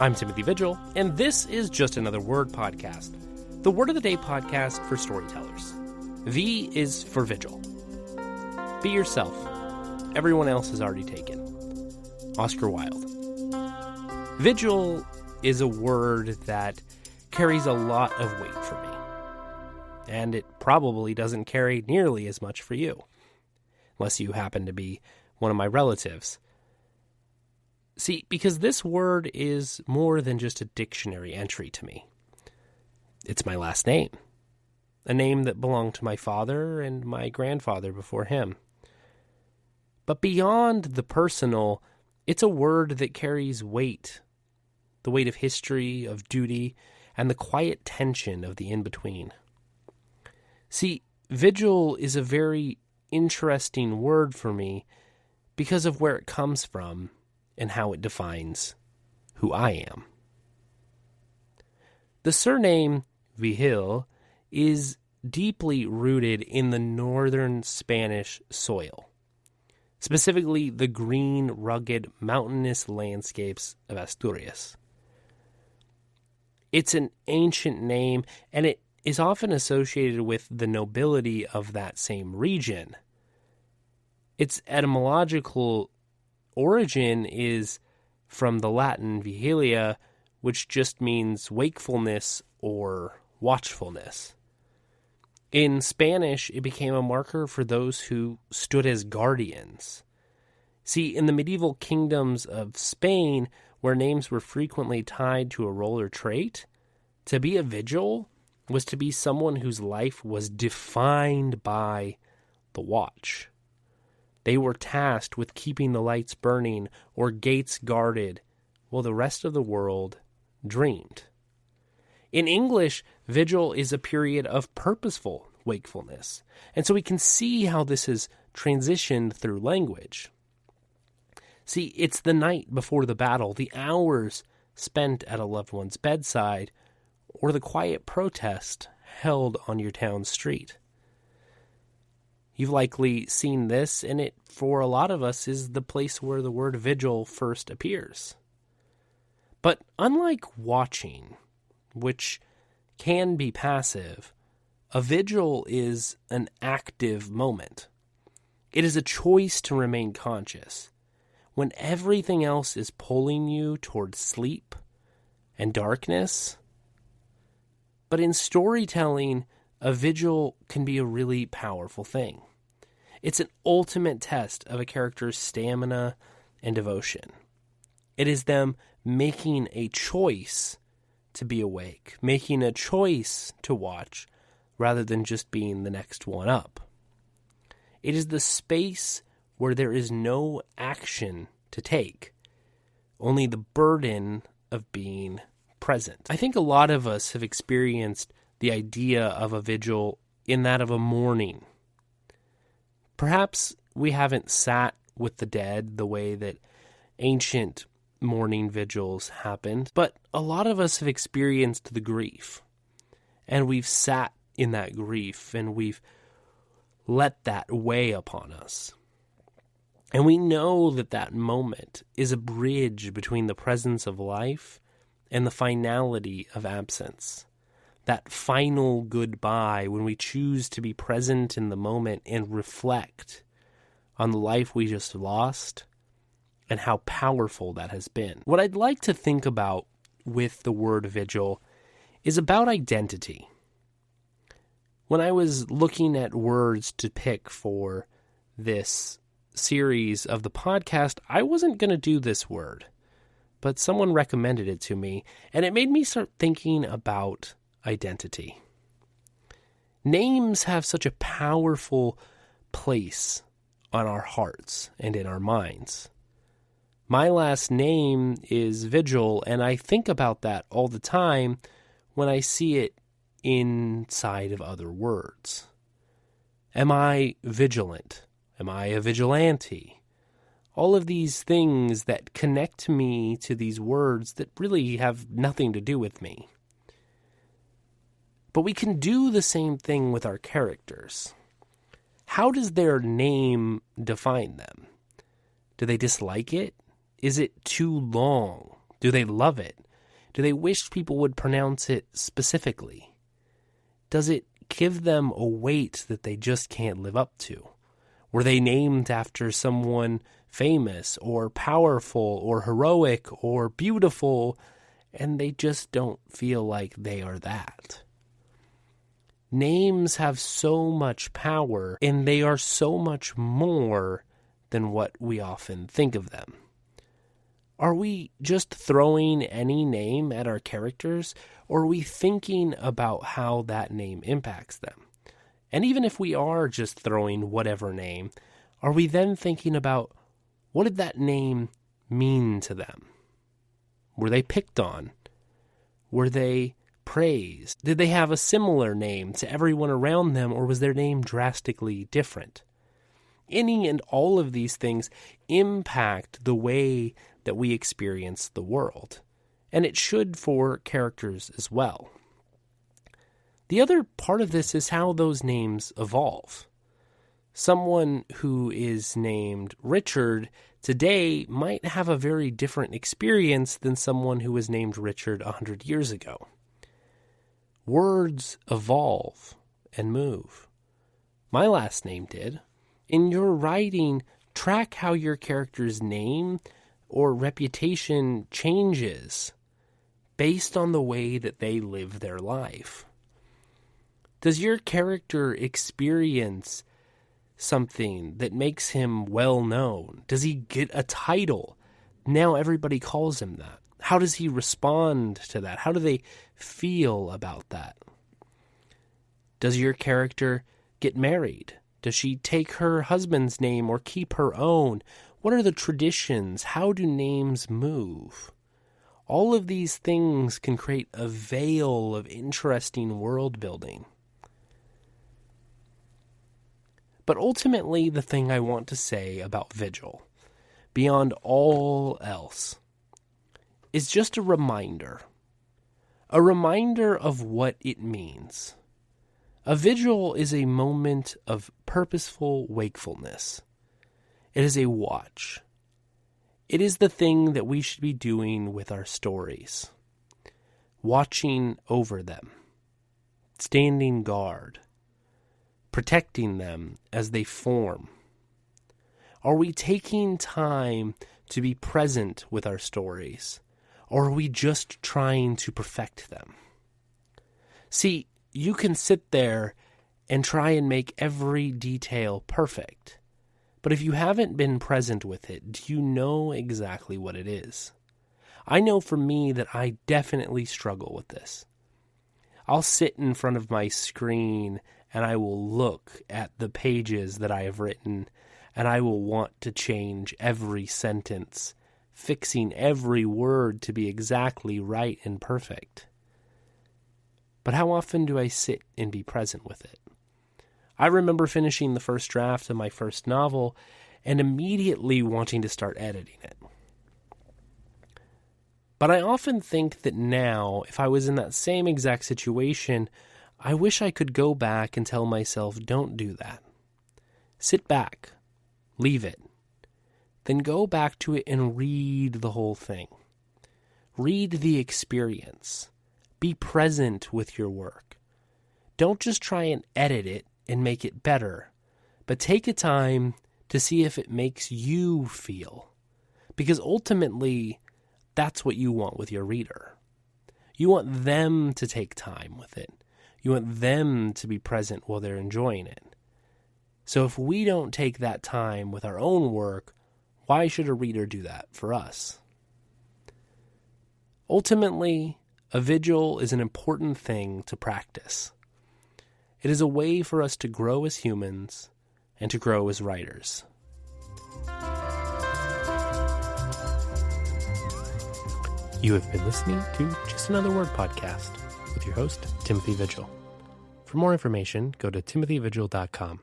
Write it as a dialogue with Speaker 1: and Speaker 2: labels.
Speaker 1: I'm Timothy Vigil, and this is Just Another Word podcast, the Word of the Day podcast for storytellers. V is for Vigil. Be yourself. Everyone else is already taken. Oscar Wilde. Vigil is a word that carries a lot of weight for me, and it probably doesn't carry nearly as much for you, unless you happen to be one of my relatives. See, because this word is more than just a dictionary entry to me. It's my last name, a name that belonged to my father and my grandfather before him. But beyond the personal, it's a word that carries weight, the weight of history, of duty, and the quiet tension of the in-between. See, vigil is a very interesting word for me because of where it comes from and how it defines who I am. The surname Vigil is deeply rooted in the northern Spanish soil, specifically the green, rugged, mountainous landscapes of Asturias. It's an ancient name, and it is often associated with the nobility of that same region. Its etymological origin is from the Latin vigilia, which just means wakefulness or watchfulness. In Spanish, it became a marker for those who stood as guardians. See, in the medieval kingdoms of Spain, where names were frequently tied to a role or trait, to be a vigil was to be someone whose life was defined by the watch. They were tasked with keeping the lights burning or gates guarded while the rest of the world dreamed. In English, vigil is a period of purposeful wakefulness, and so we can see how this has transitioned through language. See, it's the night before the battle, the hours spent at a loved one's bedside, or the quiet protest held on your town's street. You've likely seen this, and it, for a lot of us, is the place where the word vigil first appears. But unlike watching, which can be passive, a vigil is an active moment. It is a choice to remain conscious when everything else is pulling you towards sleep and darkness. But in storytelling, a vigil can be a really powerful thing. It's an ultimate test of a character's stamina and devotion. It is them making a choice to be awake, making a choice to watch, rather than just being the next one up. It is the space where there is no action to take, only the burden of being present. I think a lot of us have experienced the idea of a vigil in that of a mourning. Perhaps we haven't sat with the dead the way that ancient mourning vigils happened, but a lot of us have experienced the grief, and we've sat in that grief, and we've let that weigh upon us. And we know that that moment is a bridge between the presence of life and the finality of absence. That final goodbye when we choose to be present in the moment and reflect on the life we just lost and how powerful that has been. What I'd like to think about with the word vigil is about identity. When I was looking at words to pick for this series of the podcast, I wasn't going to do this word, but someone recommended it to me, and it made me start thinking about identity. Names have such a powerful place on our hearts and in our minds. My last name is Vigil, and I think about that all the time when I see it inside of other words. Am I vigilant? Am I a vigilante? All of these things that connect me to these words that really have nothing to do with me. But we can do the same thing with our characters. How does their name define them? Do they dislike it? Is it too long? Do they love it? Do they wish people would pronounce it specifically? Does it give them a weight that they just can't live up to? Were they named after someone famous or powerful or heroic or beautiful, and they just don't feel like they are that? Names have so much power, and they are so much more than what we often think of them. Are we just throwing any name at our characters, or are we thinking about how that name impacts them? And even if we are just throwing whatever name, are we then thinking about what did that name mean to them? Were they picked on? Were they praised? Did they have a similar name to everyone around them, or was their name drastically different? Any and all of these things impact the way that we experience the world, and it should for characters as well. The other part of this is how those names evolve. Someone who is named Richard today might have a very different experience than someone who was named Richard 100 years ago. Words evolve and move. My last name did. In your writing, track how your character's name or reputation changes based on the way that they live their life. Does your character experience something that makes him well known? Does he get a title? Now everybody calls him that. How does he respond to that? How do they feel about that? Does your character get married? Does she take her husband's name or keep her own? What are the traditions? How do names move? All of these things can create a veil of interesting world building. But ultimately, the thing I want to say about Vigil, beyond all else, is just a reminder of what it means. A vigil is a moment of purposeful wakefulness. It is a watch. It is the thing that we should be doing with our stories. Watching over them. Standing guard. Protecting them as they form. Are we taking time to be present with our stories? Or are we just trying to perfect them? See, you can sit there and try and make every detail perfect. But if you haven't been present with it, do you know exactly what it is? I know for me that I definitely struggle with this. I'll sit in front of my screen and I will look at the pages that I have written, and I will want to change every sentence, fixing every word to be exactly right and perfect. But how often do I sit and be present with it? I remember finishing the first draft of my first novel and immediately wanting to start editing it. But I often think that now, if I was in that same exact situation, I wish I could go back and tell myself, don't do that. Sit back. Leave it. Then go back to it and read the whole thing. Read the experience. Be present with your work. Don't just try and edit it and make it better, but take a time to see if it makes you feel. Because ultimately, that's what you want with your reader. You want them to take time with it. You want them to be present while they're enjoying it. So if we don't take that time with our own work, why should a reader do that for us? Ultimately, a vigil is an important thing to practice. It is a way for us to grow as humans and to grow as writers. You have been listening to Just Another Word podcast with your host, Timothy Vigil. For more information, go to timothyvigil.com.